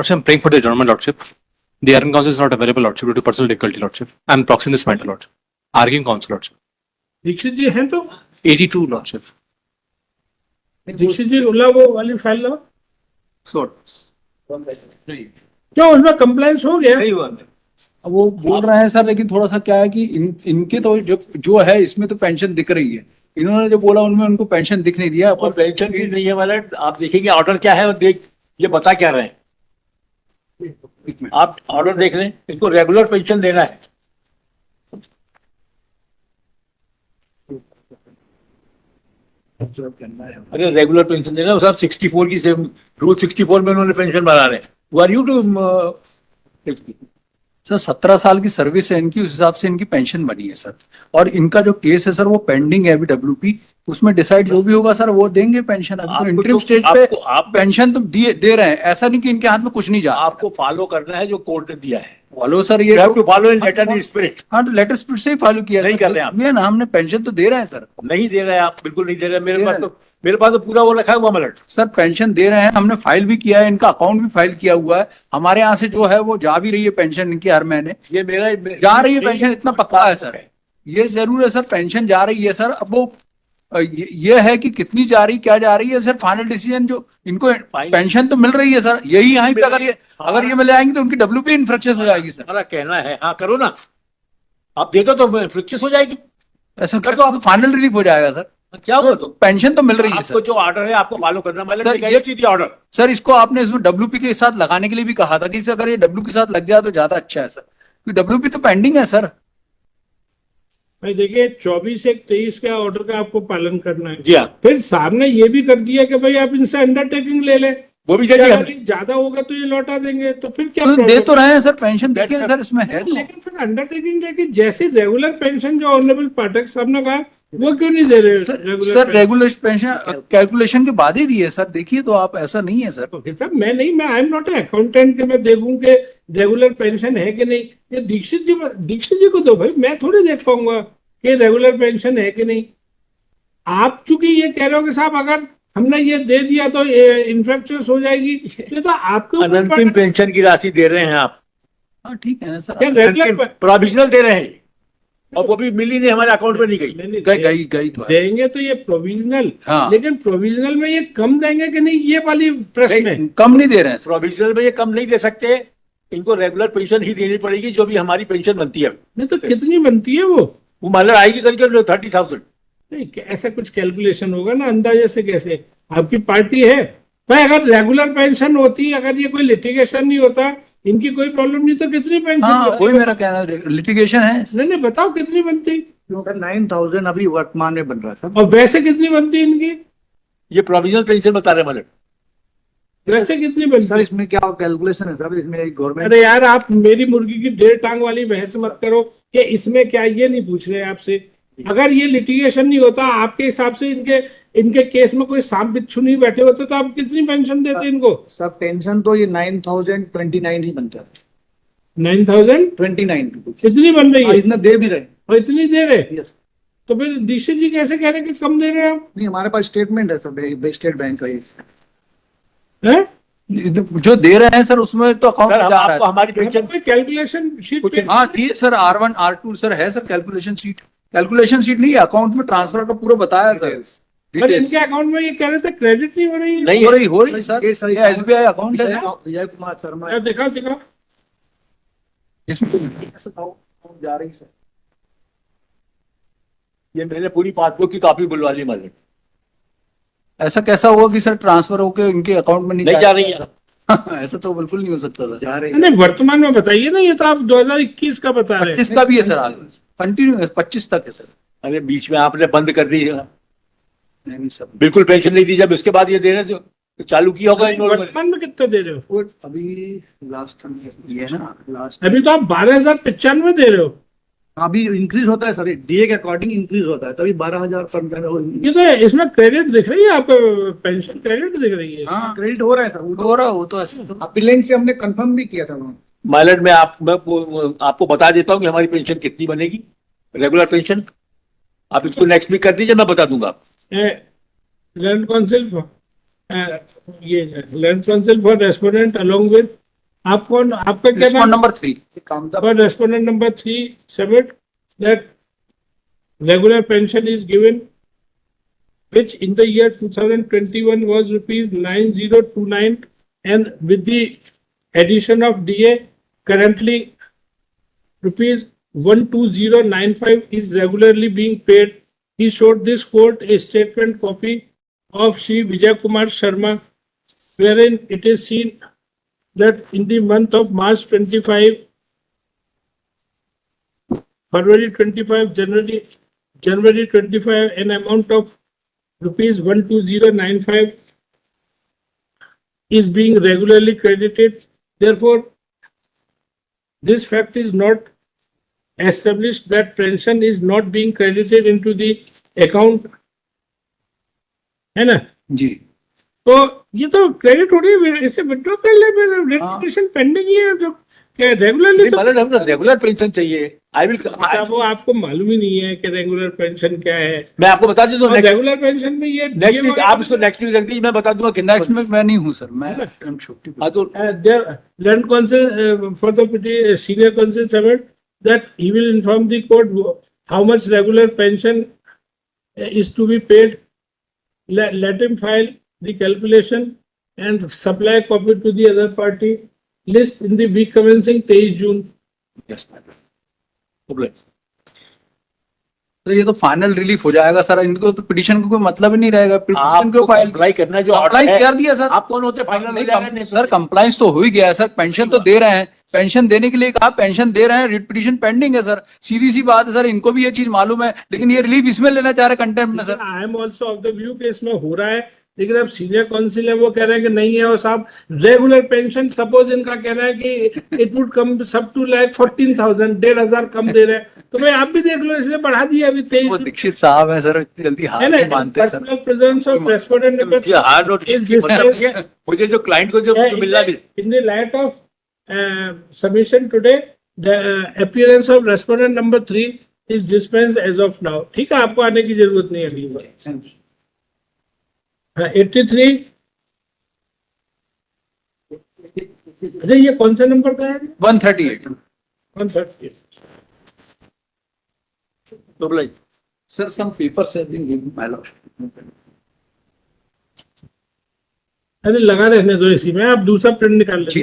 Lordship, I'm praying for the adjournment, Lordship. The Iron Council is not available, Lordship, due to personal difficulty, Lordship. I'm proxying this matter, Lordship. Arguing counsel, Lordship. Dixit जी हैं तो 82, Lordship. Dixit जी उला वो वाली file लो So, क्यों उसमें compliance हो गया अब वो बोल रहे हैं सर, लेकिन थोड़ा सा क्या है कि इनके तो जो है इसमें तो पेंशन दिख रही है, इन्होंने जो बोला उनमें उनको पेंशन दिख नहीं दिया। और पेंशन भी नहीं है वाला, आप देखेंगे ऑर्डर क्या है और देख ये बता क्या रहे हैं। आप ऑर्डर देख लें, इनको रेगुलर पेंशन देना है। अरे रेगुलर पेंशन देना साहब, 64 की सेम रूल 64 में उन्होंने पेंशन बना रहे हैं। आर यू टू सर 17 साल की सर्विस है इनकी, उस हिसाब से इनकी पेंशन बनी है सर। और इनका जो केस है सर वो पेंडिंग है अभी WP, उसमें डिसाइड जो भी होगा सर वो देंगे पेंशन। अभी तो इंटरिम स्टेज पे आप पेंशन तो दे रहे हैं, ऐसा नहीं कि इनके हाथ में कुछ नहीं जा। आपको फॉलो करना है जो कोर्ट ने दिया है। फॉलो सर, ये follow in letter in spirit. हाँ, तो लेटर स्पिरिट से ही फॉलो किया नहीं कर रहे हैं आप। ना, हमने पेंशन तो दे रहे हैं सर। नहीं दे रहे हैं आप, बिल्कुल नहीं दे रहे। मेरे पास तो पूरा वो रखा हुआ मलट। सर पेंशन दे रहे हैं, हमने फाइल भी किया है, इनका अकाउंट भी फाइल किया हुआ है। हमारे यहाँ से जो है वो जा भी रही है पेंशन इनकी हर महीने, ये मेरा जा रही है पेंशन, इतना पक्का है सर। ये जरूर है सर, पेंशन जा रही है सर। अब वो ये है कि कितनी जा रही, क्या जा रही है सर, फाइनल डिसीजन जो इनको पेंशन तो मिल रही है सर। यही यहाँ पे अगर ये मिल जाएंगी तो उनकी WP इन्फ्रक्चस हो जाएगी सर। हमारा कहना है हाँ करो ना, आप दे दो तो फ्रिक्चस हो जाएगी। ऐसा कर तो फाइनल रिलीफ हो जाएगा सर। क्या हुआ तो पेंशन तो मिल रही है आपको सर। जो ऑर्डर है आपको फॉलो करना। सर, मतलब ये सीधी ऑर्डर सर, इसको आपने इसमें WP के साथ लगाने के लिए भी कहा था कि अगर ये W के साथ लग जाए तो ज्यादा अच्छा है सर, क्योंकि WP तो पेंडिंग है सर। भाई देखिए 24/1/23 का ऑर्डर का आपको पालन करना है। जी हाँ, फिर साहब ने ये भी कर दिया कि भाई आप इनसे अंडरटेकिंग ले लें, वो भी दे दिया अगर ज्यादा होगा तो ये लौटा देंगे। तो फिर क्या तो दे problem? तो रहे हैं सर, पेंशन देखिए ना सर, इसमें है तो। लेकिन फिर अंडरटेकिंग है कि जैसे रेगुलर पेंशन जो ऑनरेबल पाठक साहब ने कहा वो क्यों नहीं दे रहे सर रेगुलर पेंशन कैलकुलेशन के बाद ही दिए सर, देखिए तो आप, ऐसा नहीं है सर। सर मैं I am not a accountant कि मैं देखूं कि रेगुलर पेंशन है कि नहीं। ये दीक्षित जी को दो भाई, मैं थोड़ी देख पाऊंगा कि रेगुलर पेंशन है कि नहीं। आप चूंकि ये कह रहे हो कि साहब अगर हमने ये दे दिया तो इन्फ्रक्चस हो जाएगी, ये तो आपको अनंतिम पेंशन की राशि दे रहे हैं आप। हाँ ठीक है ना सर, रेगुलर प्रोविजनल दे रहे हैं और वो भी मिली नहीं, हमारे अकाउंट में नहीं गई। गई तो है। देंगे तो ये प्रोविजनल, हाँ। लेकिन प्रोविजनल में ये कम देंगे कि नहीं, ये वाली प्रश्न है। कम नहीं दे रहे हैं सर। प्रोविजनल में ये कम नहीं दे सकते, इनको रेगुलर पेंशन ही देनी पड़ेगी जो भी हमारी पेंशन बनती है। नहीं तो कितनी बनती है वो मतलब आएगी करीब 30,000। नहीं, ऐसा कुछ कैलकुलेशन होगा ना अंदाजे से। कैसे आपकी पार्टी है भाई, अगर रेगुलर पेंशन होती, अगर ये कोई लिटिगेशन नहीं होता, इनकी कोई प्रॉब्लम नहीं, तो कितनी पेंशन हाँ, बनती? वही मेरा कहना है, लिटिगेशन है। नहीं बताओ कितनी बनती, क्योंकि 9,000 अभी वर्तमान में बन रहा था। और वैसे कितनी बनती इनकी, ये प्रोविजनल पेंशन बता रहे मतलब। वैसे कितनी सर बनती? इसमें क्या कैलकुलेशन है सर, इसमें गवर्नमेंट। अरे यार, आप मेरी मुर्गी की 1.5 टांग वाली बहस मत करो कि इसमें क्या, ये नहीं पूछ रहे आपसे। अगर ये लिटिगेशन नहीं होता, आपके हिसाब से इनके केस में कोई सांप बिच्छू नहीं बैठे होते, तो आप कितनी पेंशन देते इनको? सर पेंशन तो ये 9,029 ही बनता है। 9,029 रुपीज कितनी बन रही है? इतना दे भी रहे। और इतनी दे रहे? यस। तो फिर दीक्षित जी कैसे कह रहे हैं कि कम दे रहे हैं आप? नहीं, हमारे पास स्टेटमेंट है सर, स्टेट बैंक का ये। हैं? जो दे रहे हैं सर उसमें तो अकाउंट सर जा रहा आपको है। हमारी पेंशन कोई कैलकुलेशन शीट पे? हाँ ठीक है सर, R1 R2 सर है सर, कैलकुलेशन शीट नहीं है, अकाउंट में ट्रांसफर का पूरा बताया सर। पर इनके अकाउंट में ये कह रहे थे क्रेडिट नहीं हो रही है। नहीं हो रही सर, ये सही- ये SBI अकाउंट है सर। विजय कुमार शर्मा यार दिखाओ जा रही सर। ये मैंने पूरी पासबुक की कॉपी बुलवा ली मतलब। ऐसा कैसा हुआ कि सर ट्रांसफर होकर इनके अकाउंट में नहीं जा रही है। ऐसा तो बिल्कुल नहीं हो सकता सर। जा रही नहीं, वर्तमान में बताइए ना, ये तो आप 2021 का बता रहे हैं। 25 का भी है सर, आगे कंटिन्यू है, 25 तक है सर। अरे बीच में आपने बंद कर दी है। नहीं सर, बिल्कुल पेंशन नहीं दी, जब उसके बाद ये देने तो चालू किया होगा इन्होंने। वर्तमान में कितने दे रहे हो? और अभी लास्ट ये है ना, लास्ट अभी तो आप 12,095 दे रहे हो। अभी इंक्रीज होता है सर, डीए के अकॉर्डिंग इंक्रीज होता है, तभी 12,000 ये तो इसमें क्रेडिट दिख रही है आपको, पेंशन क्रेडिट दिख रही है। हाँ क्रेडिट हो रहा है सर। वो हो रहा, वो तो ऐसे तो। अपीलेंट से हमने कंफर्म भी किया था वहाँ। माइलर में आपको बता देता हूँ कि हमारी पेंशन कितनी बनेगी, रेगुलर पेंशन। आप इसको नेक्स्ट वीक कर दीजिए, मैं बता दूंगा। Land council for land council for respondent along with आप कौन, आपका क्या Respond नाम? number 3. For respondent number 3, submit that regular pension is given, which in the year 2021 was rupees 9029, and with the addition of DA, currently rupees 12095 is regularly being paid. He showed this court a statement copy of Shri Vijay Kumar Sharma, wherein it is seen that in the month of March 25, February 25, January 25, an amount of rupees 12095 is being regularly credited. Therefore, this fact is not established that pension is not being credited into the account. है ना? जी. तो ये तो credit हो रही है, इसे withdraw कर ले, रेजिस्ट्रेशन पेंडिंग ही है जो क्या रेगुलरली तो मतलब रेगुलर पेंशन चाहिए। आई विल, अच्छा, वो आपको मालूम ही नहीं है कि रेगुलर पेंशन क्या है। मैं आपको बता देता हूँ, रेगुलर पेंशन में ये नेक्स्ट वीक आप इसको नेक्स्ट वीक रख दीजिए, मैं बता दूंगा कितना। नेक्स्ट में मैं नहीं हूँ सर, मैं छुट्टी पे। हाँ तो land counsel for the senior counsel submit that he will inform the court how much regular pension is to be paid. Let him file the calculation and supply a copy to the other party. List in the week commencing 23 June. Yes madam. तो ये तो final relief हो जाएगा sir, इनको तो petition को कोई मतलब ही नहीं रहेगा। पिटीशन को आपको फाइल अप्लाई करना है जो अप्लाई order है। कर दिया सर। आप कौन होते फाइनल नहीं जाएगा सर कंप्लाइंस तो हो ही गया है सर, पेंशन तो दे रहे हैं, पेंशन देने के लिए कहा, पेंशन दे रहे हैं, रिट पिटीशन पेंडिंग है सर, सीधी सी बात है सर, इनको भी ये चीज मालूम है, लेकिन ये रिलीफ इसमें लेना चाह रहे कंटेम्प्ट में sir. I am also of the view कि इसमें हो रहा है, लेकिन अब सीनियर काउंसिल है वो कह रहे हैं कि नहीं है। और साहब रेगुलर पेंशन सपोज इनका कहना है कि इट वुड कम सब टू लाइक 14,000, 1,500 कम दे रहे हैं। तो भाई आप भी देख लो, इसने बढ़ा दिया अभी 23। वो दीक्षित साहब है सर, इतनी जल्दी हार नहीं मानते sir. Personal presence of respondent ये हार्ड नोट मतलब मुझे जो क्लाइंट को जो मिलना भी in the light of submission today, the appearance of respondent number 3 is dispensed as of now. ठीक है, आपको आने की जरूरत नहीं है अगली बार। 83। अरे ये कौन सा नंबर का है? 138 138। Sir, some papers have been given my lord. अरे लगा रहने दो इसी में, आप दूसरा प्रिंट निकाल लेंगे।